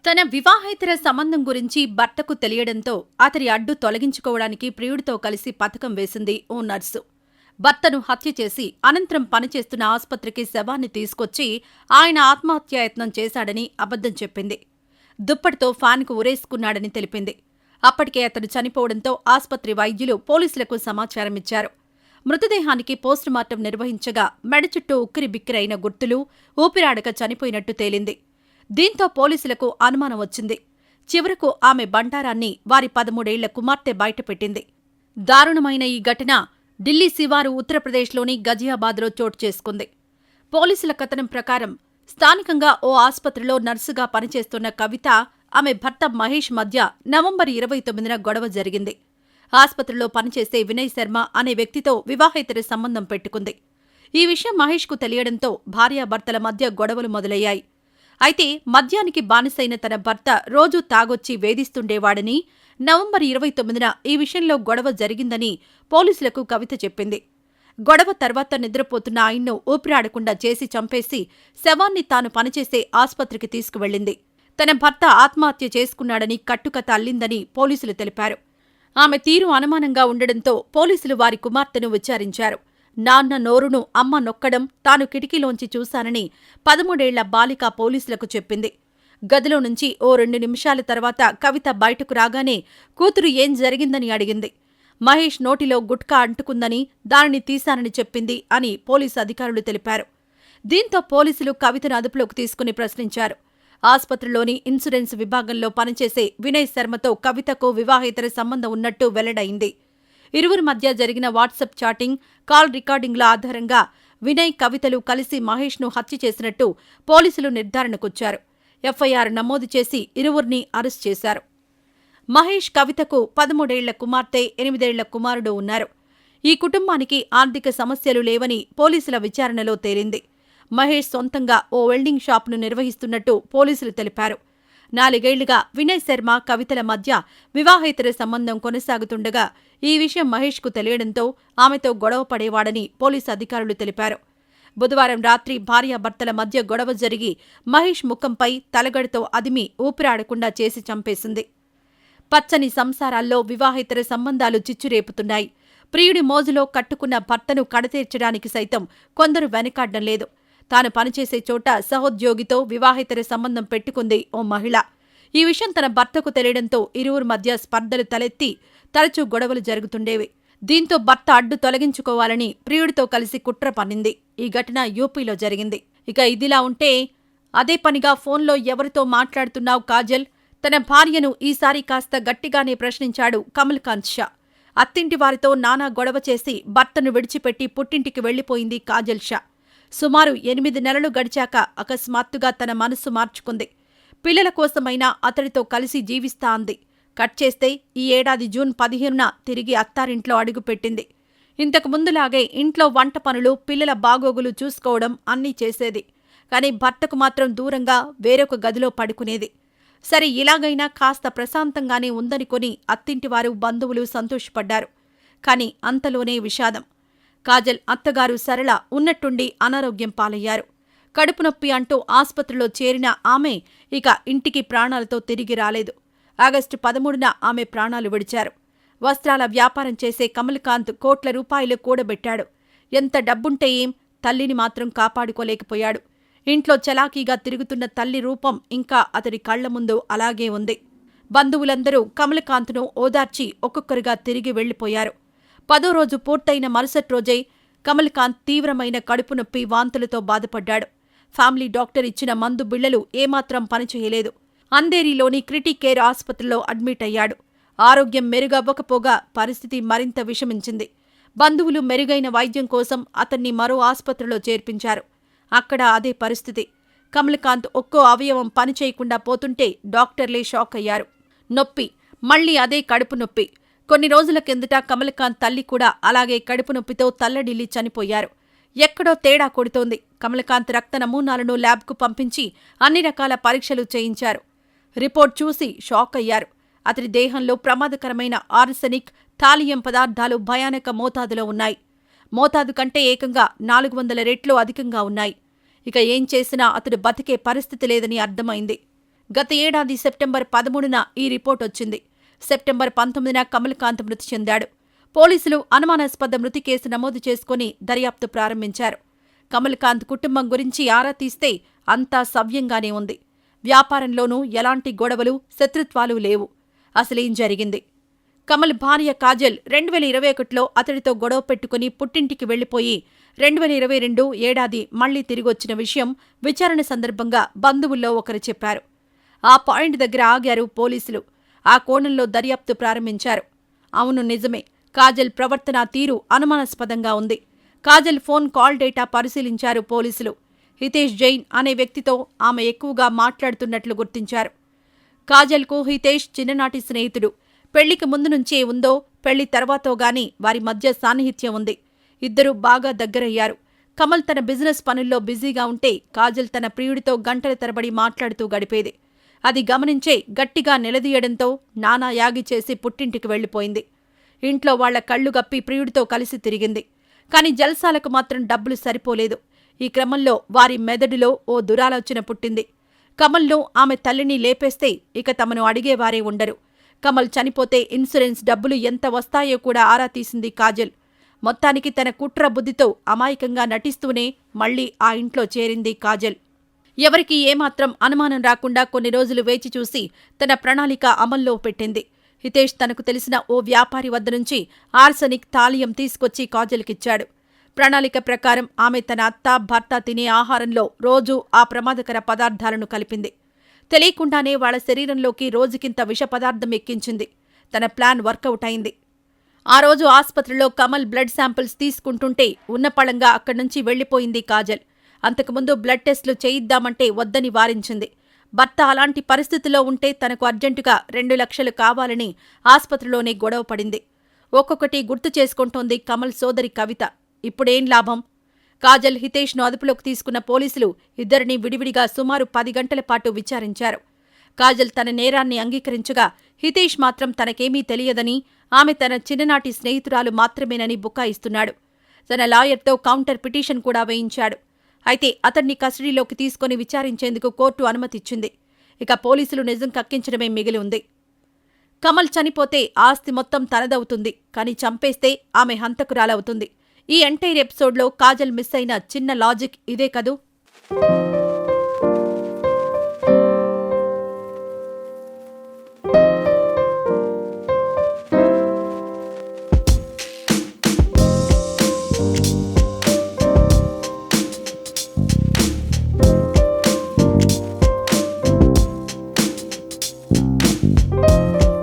తన వివాహేతర సంబంధం గురించి భర్తకు తెలియడంతో అతడి అడ్డు తొలగించుకోవడానికి ప్రియుడితో కలిసి పథకం వేసింది ఓ నర్సు. భర్తను హత్య చేసి అనంతరం పనిచేస్తున్న ఆస్పత్రికి శవాన్ని తీసుకొచ్చి ఆయన ఆత్మహత్యాయత్నం చేశాడని అబద్ధం చెప్పింది. దుప్పటితో ఫ్యాన్కు ఉరేసుకున్నాడని తెలిపింది. అప్పటికే అతడు చనిపోవడంతో ఆస్పత్రి వైద్యులు పోలీసులకు సమాచారమిచ్చారు. మృతదేహానికి పోస్టుమార్టం నిర్వహించగా మెడ చుట్టూ ఉక్కిరిబిక్కిరైన గుర్తులు, ఊపిరాడక చనిపోయినట్టు తేలింది. దీంతో పోలీసులకు అనుమానం వచ్చింది. చివరకు ఆమె బండారాన్ని వారి 13 ఏళ్ల కుమార్తె బయటపెట్టింది. దారుణమైన ఈ ఘటన ఢిల్లీ శివారు ఉత్తరప్రదేశ్లోని గజియాబాద్లో చోటు చేసుకుంది. పోలీసుల కథనం ప్రకారం స్థానికంగా ఓ ఆస్పత్రిలో నర్సుగా పనిచేస్తున్న కవిత, ఆమె భర్త మహేష్ మధ్య నవంబర్ 29న గొడవ జరిగింది. ఆస్పత్రిలో పనిచేసే వినయ్ శర్మ అనే వ్యక్తితో వివాహేతర సంబంధం పెట్టుకుంది. ఈ విషయం మహేష్కు తెలియడంతో భార్యాభర్తల మధ్య గొడవలు మొదలయ్యాయి. అయితే మద్యానికి బానిసైన తన భర్త రోజూ తాగొచ్చి వేధిస్తుండేవాడని, నవంబర్ 29న ఈ విషయంలో గొడవ జరిగిందని పోలీసులకు కవిత చెప్పింది. గొడవ తర్వాత నిద్రపోతున్న ఆయన్ను ఊపిరాడకుండా చేసి చంపేసి శవాన్ని తాను పనిచేసే ఆస్పత్రికి తీసుకువెళ్లింది. తన భర్త ఆత్మహత్య చేసుకున్నాడని కట్టుకథ అల్లిందని పోలీసులు తెలిపారు. ఆమె తీరు అనుమానంగా ఉండడంతో పోలీసులు వారి కుమార్తెను విచారించారు. నాన్న నోరును అమ్మ నొక్కడం తాను కిటికీలోంచి చూశానని 13 ఏళ్ల బాలిక పోలీసులకు చెప్పింది. గదిలో నుంచి ఓ 2 నిమిషాల తర్వాత కవిత బయటకు రాగానే కూతురు ఏం జరిగిందని అడిగింది. మహేష్ నోటిలో గుట్కా అంటుకుందని, దానిని తీశానని చెప్పింది అని పోలీసు అధికారులు తెలిపారు. దీంతో పోలీసులు కవితను అదుపులోకి తీసుకుని ప్రశ్నించారు. ఆస్పత్రిలోని ఇన్సూరెన్స్ విభాగంలో పనిచేసే వినయ్ శర్మతో కవితకు వివాహేతర సంబంధం ఉన్నట్టు వెల్లడైంది. ఇరువురి మధ్య జరిగిన వాట్సాప్ చాటింగ్, కాల్ రికార్డింగ్ల ఆధారంగా వినయ్, కవితలు కలిసి మహేష్ను హత్య చేసినట్టు పోలీసులు నిర్ధారణకొచ్చారు. ఎఫ్ఐఆర్ నమోదు చేసి ఇరువురిని అరెస్ట్ చేశారు. మహేష్, కవితకు 13 ఏళ్ల కుమార్తె, 8 ఏళ్ల కుమారుడు ఉన్నారు. ఈ కుటుంబానికి ఆర్థిక సమస్యలు లేవని పోలీసుల విచారణలో తేలింది. మహేష్ సొంతంగా ఓ వెల్డింగ్ షాపును నిర్వహిస్తున్నట్టు పోలీసులు తెలిపారు. 4 ఏళ్లుగా వినయ్ శర్మ, కవితల మధ్య వివాహేతర సంబంధం కొనసాగుతుండగా ఈ విషయం మహేష్కు తెలియడంతో ఆమెతో గొడవ పడేవాడని పోలీసు అధికారులు తెలిపారు. బుధవారం రాత్రి భార్యాభర్తల మధ్య గొడవ జరిగి మహేష్ ముఖంపై తలగడతో అదిమి ఊపిరాడకుండా చేసి చంపేసింది. పచ్చని సంసారాల్లో వివాహేతర సంబంధాలు చిచ్చురేపుతున్నాయి. ప్రియుడి మోజులో కట్టుకున్న భర్తను కడతీర్చడానికి సైతం కొందరు వెనకాడ్డం లేదు. తాను పనిచేసే చోట సహోద్యోగితో వివాహేతర సంబంధం పెట్టుకుంది ఓ మహిళ. ఈ విషయం తన భర్తకు తెలియడంతో ఇరువురి మధ్య స్పర్ధలు తలెత్తి తరచూ గొడవలు జరుగుతుండేవి. దీంతో భర్త అడ్డు తొలగించుకోవాలని ప్రియుడితో కలిసి కుట్ర పన్నింది. ఈ ఘటన యూపీలో జరిగింది. ఇక ఇదిలా ఉంటే, అదే పనిగా ఫోన్లో ఎవరితో మాట్లాడుతున్నావు కాజల్? తన భార్యను ఈసారి కాస్త గట్టిగానే ప్రశ్నించాడు కమల్కాంత్ షా. అత్తింటి వారితో నానా గొడవ చేసి భర్తను విడిచిపెట్టి పుట్టింటికి వెళ్లిపోయింది కాజల్ షా. సుమారు 8 నెలలు గడిచాక అకస్మాత్తుగా తన మనస్సు మార్చుకుంది. పిల్లల కోసమైనా అతడితో కలిసి జీవిస్తా అంది. కట్ చేస్తే ఈ ఏడాది జూన్ 15న తిరిగి అత్తారింట్లో అడుగుపెట్టింది. ఇంతకు ముందులాగే ఇంట్లో వంట పనులు, పిల్లల బాగోగులు చూసుకోవడం అన్నీ చేసేది. కాని భర్తకు మాత్రం దూరంగా వేరొక గదిలో పడుకునేది. సరే, ఇలాగైనా కాస్త ప్రశాంతంగానే ఉందనుకొని అత్తింటివారు, బంధువులు సంతోషపడ్డారు. కాని అంతలోనే విషాదం. కాజల్ అత్తగారు సరళ ఉన్నట్టుండి అనారోగ్యం పాలయ్యారు. కడుపు నొప్పి అంటూ ఆస్పత్రిలో చేరిన ఆమె ఇక ఇంటికి ప్రాణాలతో తిరిగి రాలేదు. ఆగస్టు 13న ఆమె ప్రాణాలు విడిచారు. వస్త్రాల వ్యాపారం చేసే కమల్కాంత్ కోట్ల రూపాయలు కూడబెట్టాడు. ఎంత డబ్బుంటే ఏం, తల్లిని మాత్రం కాపాడుకోలేకపోయాడు. ఇంట్లో చలాకీగా తిరుగుతున్న తల్లి రూపం ఇంకా అతడి కళ్ల ముందు అలాగే ఉంది. బంధువులందరూ కమల్కాంత్ను ఓదార్చి ఒక్కొక్కరుగా తిరిగి వెళ్లిపోయారు. 10వ రోజు పూర్తయిన మరుసటి రోజే కమల్కాంత్ తీవ్రమైన కడుపు నొప్పి, వాంతులతో బాధపడ్డాడు. ఫ్యామిలీ డాక్టర్ ఇచ్చిన మందు బిళ్లలు ఏమాత్రం పనిచేయలేదు. అంధేరిలోని క్రిటిక్ కేర్ ఆస్పత్రిలో అడ్మిట్ అయ్యాడు. ఆరోగ్యం మెరుగవ్వకపోగా పరిస్థితి మరింత విషమించింది. బంధువులు మెరుగైన వైద్యం కోసం అతన్ని మరో ఆస్పత్రిలో చేర్పించారు. అక్కడ అదే పరిస్థితి. కమల్కాంత్ ఒక్కో అవయవం పనిచేయకుండా పోతుంటే డాక్టర్లే షాక్ అయ్యారు. నొప్పి, మళ్లీ అదే కడుపు నొప్పి. కొన్ని రోజుల కిందట కమల్కాంత్ తల్లి కూడా అలాగే కడుపు నొప్పితో తల్లడిల్లి చనిపోయారు. ఎక్కడో తేడా కొడుతోంది. కమల్కాంత్ రక్త నమూనాలను ల్యాబ్కు పంపించి అన్ని రకాల పరీక్షలు చేయించారు. రిపోర్ట్ చూసి షాక్ అయ్యారు. అతడి దేహంలో ప్రమాదకరమైన ఆర్సెనిక్, థాలియం పదార్థాలు భయానక మోతాదులో ఉన్నాయి. మోతాదు కంటే ఏకంగా 400 రెట్లు అధికంగా ఉన్నాయి. ఇక ఏం చేసినా అతడు బతికే పరిస్థితి లేదని అర్థమైంది. గత ఏడాది సెప్టెంబర్ 13న ఈ రిపోర్ట్ వచ్చింది. సెప్టెంబర్ 19న కమల్కాంత్ మృతి చెందాడు. పోలీసులు అనుమానాస్పద మృతి కేసు నమోదు చేసుకుని దర్యాప్తు ప్రారంభించారు. కమల్కాంత్ కుటుంబం గురించి ఆరా తీస్తే అంతా సవ్యంగానే ఉంది. వ్యాపారంలోనూ ఎలాంటి గొడవలు, శత్రుత్వాలు లేవు. అసలేం జరిగింది? కమల్ భార్య కాజల్ 2021లో అతడితో గొడవ పెట్టుకుని పుట్టింటికి వెళ్లిపోయి 2022 ఏడాది మళ్లీ తిరిగొచ్చిన విషయం విచారణ సందర్భంగా బంధువుల్లో ఒకరు చెప్పారు. ఆ పాయింట్ దగ్గర ఆగారు పోలీసులు. ఆ కోణంలో దర్యాప్తు ప్రారంభించారు. అవును, నిజమే. కాజల్ ప్రవర్తనా తీరు అనుమానాస్పదంగా ఉంది. కాజల్ ఫోన్ కాల్ డేటా పరిశీలించారు పోలీసులు. హితేష్ జైన్ అనే వ్యక్తితో ఆమె ఎక్కువగా మాట్లాడుతున్నట్లు గుర్తించారు. కాజల్కు హితేష్ చిన్ననాటి స్నేహితుడు. పెళ్లికి ముందు నుంచే ఉందో పెళ్లి తర్వాతో గాని వారి మధ్య సాన్నిహిత్యం ఉంది. ఇద్దరూ బాగా దగ్గరయ్యారు. కమల్ తన బిజినెస్ పనుల్లో బిజీగా ఉంటే కాజల్ తన ప్రియుడితో గంటల తరబడి మాట్లాడుతూ గడిపేది. అది గమనించే గట్టిగా నిలదీయడంతో నానా యాగి చేసి పుట్టింటికి వెళ్లిపోయింది. ఇంట్లో వాళ్ల కళ్లు గప్పి ప్రియుడితో కలిసి తిరిగింది. కాని జల్సాలకు మాత్రం డబ్బులు సరిపోలేదు. ఈ క్రమంలో వారి మెదడులో ఓ దురాలోచన పుట్టింది. కమల్ను, ఆమె తల్లిని లేపేస్తే ఇక తమను అడిగేవారే ఉండరు. కమల్ చనిపోతే ఇన్సూరెన్స్ డబ్బులు ఎంత వస్తాయో కూడా ఆరా తీసింది కాజల్. మొత్తానికి తన కుట్ర బుద్ధితో అమాయకంగా నటిస్తూనే మళ్లీ ఆ ఇంట్లో చేరింది కాజల్. ఎవరికీ ఏమాత్రం అనుమానం రాకుండా కొన్ని రోజులు వేచి చూసి తన ప్రణాళిక అమల్లో పెట్టింది. హితేష్ తనకు తెలిసిన ఓ వ్యాపారి వద్ద నుంచి ఆర్సనిక్ తాలియం తీసుకొచ్చి కాజల్కిచ్చాడు. ప్రణాళిక ప్రకారం ఆమె తన అత్త, భర్త తినే ఆహారంలో రోజూ ఆ ప్రమాదకర పదార్థాలను కలిపింది. తెలియకుండానే వాళ్ల శరీరంలోకి రోజుకింత విష పదార్థం ఎక్కించింది. తన ప్లాన్ వర్కౌట్ అయింది. ఆ రోజు ఆస్పత్రిలో కమల్ బ్లడ్ శాంపిల్స్ తీసుకుంటుంటే ఉన్నపళంగా అక్కడ్నుంచి వెళ్లిపోయింది కాజల్. అంతకుముందు బ్లడ్ టెస్టులు చేయిద్దామంటే వద్దని వారించింది. భర్త అలాంటి పరిస్థితిలో ఉంటే తనకు అర్జెంటుగా 2 లక్షలు కావాలని ఆస్పత్రిలోనే గొడవ పడింది. ఒక్కొక్కటి గుర్తు చేసుకుంటోంది కమల్ సోదరి కవిత. ఇప్పుడేం లాభం? కాజల్, హితేష్ను అదుపులోకి తీసుకున్న పోలీసులు ఇద్దరినీ విడివిడిగా సుమారు 10 గంటల పాటు విచారించారు. కాజల్ తన నేరాన్ని అంగీకరించగా హితేష్ మాత్రం తనకేమీ తెలియదని, ఆమె తన చిన్ననాటి స్నేహితురాలు మాత్రమేనని బుకాయిస్తున్నాడు. తన లాయర్తో కౌంటర్ పిటిషన్ కూడా వేయించాడు. అయితే అతన్ని కస్టడీలోకి తీసుకుని విచారించేందుకు కోర్టు అనుమతిచ్చింది. ఇక పోలీసులు నిజం కక్కించడమే మిగిలి ఉంది. కమల్ చనిపోతే ఆస్తి మొత్తం తనదవుతుంది. కాని చంపేస్తే ఆమె హంతకురాలవుతుంది. ఈ ఎంటైర్ ఎపిసోడ్లో కాజల్ మిస్ అయిన చిన్న లాజిక్ ఇదే కదూ.